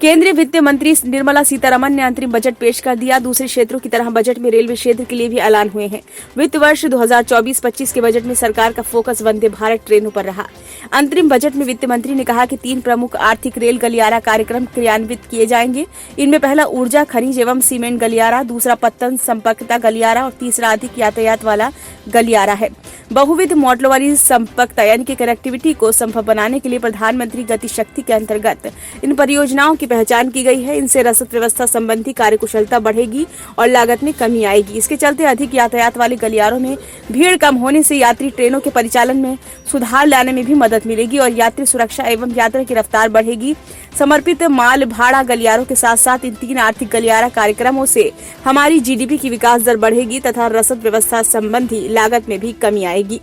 केंद्रीय वित्त मंत्री निर्मला सीतारमण ने अंतरिम बजट पेश कर दिया। दूसरे क्षेत्रों की तरह बजट में रेलवे क्षेत्र के लिए भी ऐलान हुए हैं। वित्त वर्ष 2024-25 के बजट में सरकार का फोकस वंदे भारत ट्रेनों पर रहा। अंतरिम बजट में वित्त मंत्री ने कहा कि 3 प्रमुख आर्थिक रेल गलियारा कार्यक्रम क्रियान्वित किए जाएंगे। इनमें पहला ऊर्जा खनिज एवं सीमेंट गलियारा, दूसरा पत्तन संपर्कता गलियारा और तीसरा अधिक यातायात वाला गलियारा है। बहुविध मॉडलों वाली संपर्कता यानी कि कनेक्टिविटी को संभव बनाने के लिए प्रधानमंत्री गति शक्ति के अंतर्गत इन परियोजनाओं की पहचान की गई है। इनसे रसद व्यवस्था संबंधी कार्यकुशलता बढ़ेगी और लागत में कमी आएगी। इसके चलते अधिक यातायात वाले गलियारों में भीड़ कम होने से यात्री ट्रेनों के परिचालन में सुधार लाने में भी मदद मिलेगी और यात्री सुरक्षा एवं यात्रा की रफ्तार बढ़ेगी। समर्पित माल भाड़ा गलियारों के साथ साथ इन 3 आर्थिक गलियारा कार्यक्रमों से हमारी जीडीपी की विकास दर बढ़ेगी तथा रसद व्यवस्था संबंधी लागत में भी कमी आएगी।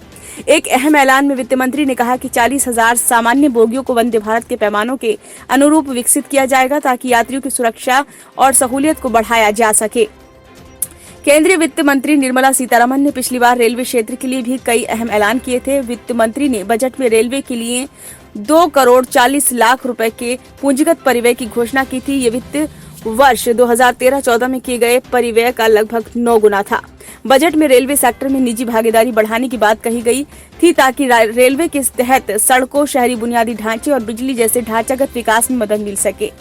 एक अहम ऐलान में वित्त मंत्री ने कहा कि 40,000 सामान्य बोगियों को वंदे भारत के पैमानों के अनुरूप विकसित किया जाएगा ताकि यात्रियों की सुरक्षा और सहूलियत को बढ़ाया जा सके। केंद्रीय वित्त मंत्री निर्मला सीतारमण ने पिछली बार रेलवे क्षेत्र के लिए भी कई अहम ऐलान किए थे। वित्त मंत्री ने बजट में रेलवे के लिए 2 करोड़ 40 लाख रुपए के पूंजीगत परिव्यय की घोषणा की थी। ये वित्त वर्ष 2013-14 में किए गए परिव्यय का लगभग 9 गुना था। बजट में रेलवे सेक्टर में निजी भागीदारी बढ़ाने की बात कही गई थी ताकि रेलवे के तहत सड़कों, शहरी बुनियादी ढांचे और बिजली जैसे ढांचागत विकास में मदद मिल सके।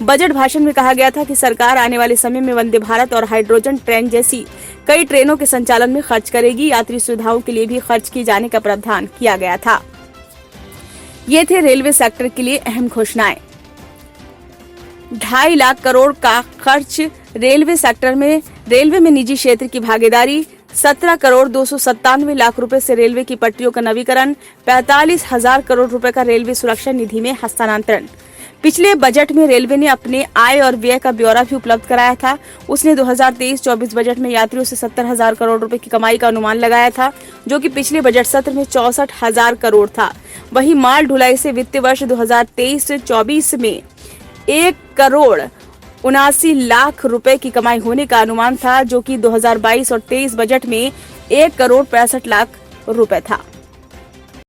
बजट भाषण में कहा गया था कि सरकार आने वाले समय में वंदे भारत और हाइड्रोजन ट्रेन जैसी कई ट्रेनों के संचालन में खर्च करेगी। यात्री सुविधाओं के लिए भी खर्च किए जाने का प्रावधान किया गया था। ये थे रेलवे सेक्टर के लिए अहम घोषणाएं। 2.5 लाख करोड़ का खर्च रेलवे सेक्टर में। रेलवे में निजी क्षेत्र की भागीदारी 17 करोड़ 297 लाख रुपए से रेलवे की पटरियों का नवीकरण। 45,000 करोड़ रुपए का रेलवे सुरक्षा निधि में हस्तांतरण। पिछले बजट में रेलवे ने अपने आय और व्यय का ब्यौरा भी उपलब्ध कराया था। उसने 2023-24 बजट में यात्रियों से 70,000 करोड़ रुपए की कमाई का अनुमान लगाया था, जो कि पिछले बजट सत्र में 64,000 करोड़ था। वहीं माल ढुलाई से वित्त वर्ष 2023-24 में 1 करोड़ 79 लाख रुपए की कमाई होने का अनुमान था, जो कि 2022 और 23 बजट में 1 करोड़ 65 लाख रुपए था।